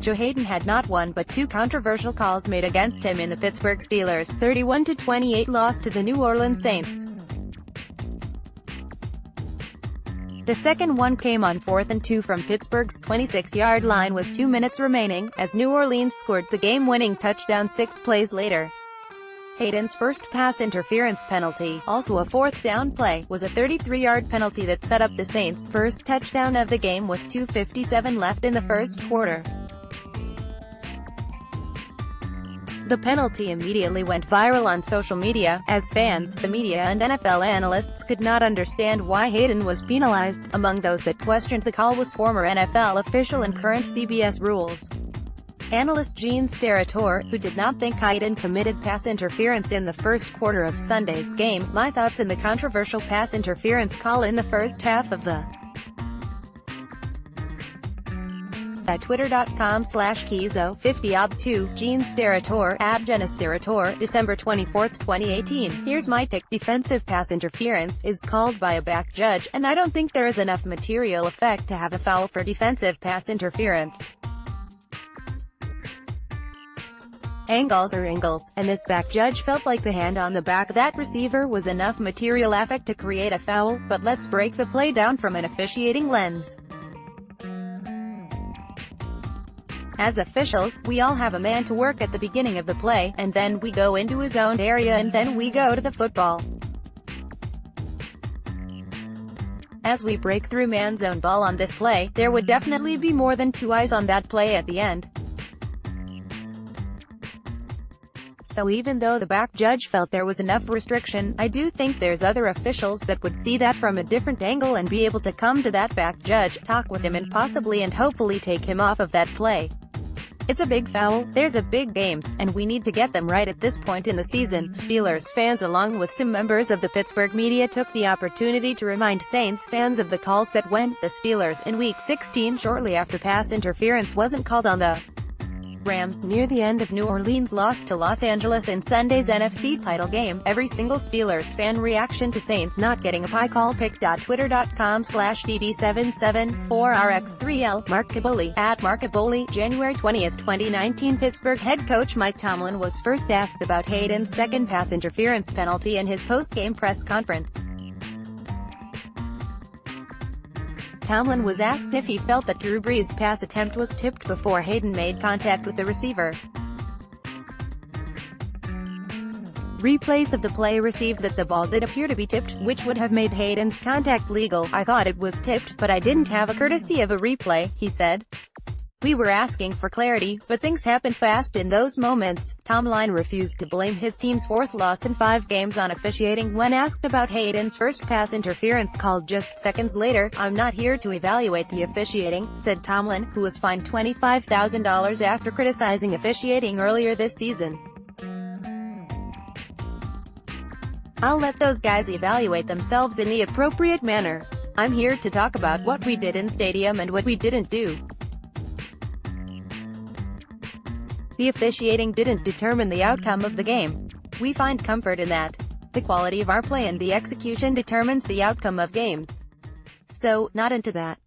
Joe Haden had not one but two controversial calls made against him in the Pittsburgh Steelers' 31-28 loss to the New Orleans Saints. The second one came on 4th and 2 from Pittsburgh's 26-yard line with 2 minutes remaining, as New Orleans scored the game-winning touchdown 6 plays later. Haden's first pass interference penalty, also a fourth down play, was a 33-yard penalty that set up the Saints' first touchdown of the game with 2:57 left in the first quarter. The penalty immediately went viral on social media, as fans, the media and NFL analysts could not understand why Haden was penalized. Among those that questioned the call was former NFL official and current CBS Rules analyst Gene Steratore, who did not think Haden committed pass interference in the first quarter of Sunday's game. My thoughts on the controversial pass interference call in the first half of the at twitter.com/Kizo50ob2, Gene Steratore, @GeneSteratore, December 24, 2018. Here's my take. Defensive pass interference is called by a back judge, and I don't think there is enough material effect to have a foul for defensive pass interference. Angles are angles, and this back judge felt like the hand on the back of that receiver was enough material effect to create a foul, but let's break the play down from an officiating lens. As officials, we all have a man to work at the beginning of the play, and then we go into his own area and then we go to the football. As we break through man's own ball on this play, there would definitely be more than two eyes on that play at the end. So even though the back judge felt there was enough restriction, I do think there's other officials that would see that from a different angle and be able to come to that back judge, talk with him and possibly and hopefully take him off of that play. It's a big foul, there's a big games, and we need to get them right at this point in the season. Steelers fans along with some members of the Pittsburgh media took the opportunity to remind Saints fans of the calls that went the Steelers in Week 16 shortly after pass interference wasn't called on the Rams near the end of New Orleans' loss to Los Angeles in Sunday's NFC title game. Every single Steelers fan reaction to Saints not getting a pie call picked. Twitter.com/DD774RX3L, Mark Caboli, @MarkCaboli, January 20, 2019. Pittsburgh head coach Mike Tomlin was first asked about Haden's second pass interference penalty in his post-game press conference. Tomlin was asked if he felt that Drew Brees' pass attempt was tipped before Haden made contact with the receiver. Replays of the play received that the ball did appear to be tipped, which would have made Haden's contact legal. I thought it was tipped, but I didn't have a courtesy of a replay, he said. We were asking for clarity, but things happen fast in those moments. Tomlin refused to blame his team's fourth loss in 5 games on officiating when asked about Haden's first pass interference call just seconds later. I'm not here to evaluate the officiating, said Tomlin, who was fined $25,000 after criticizing officiating earlier this season. I'll let those guys evaluate themselves in the appropriate manner. I'm here to talk about what we did in stadium and what we didn't do. The officiating didn't determine the outcome of the game. We find comfort in that. The quality of our play and the execution determines the outcome of games. So, not into that.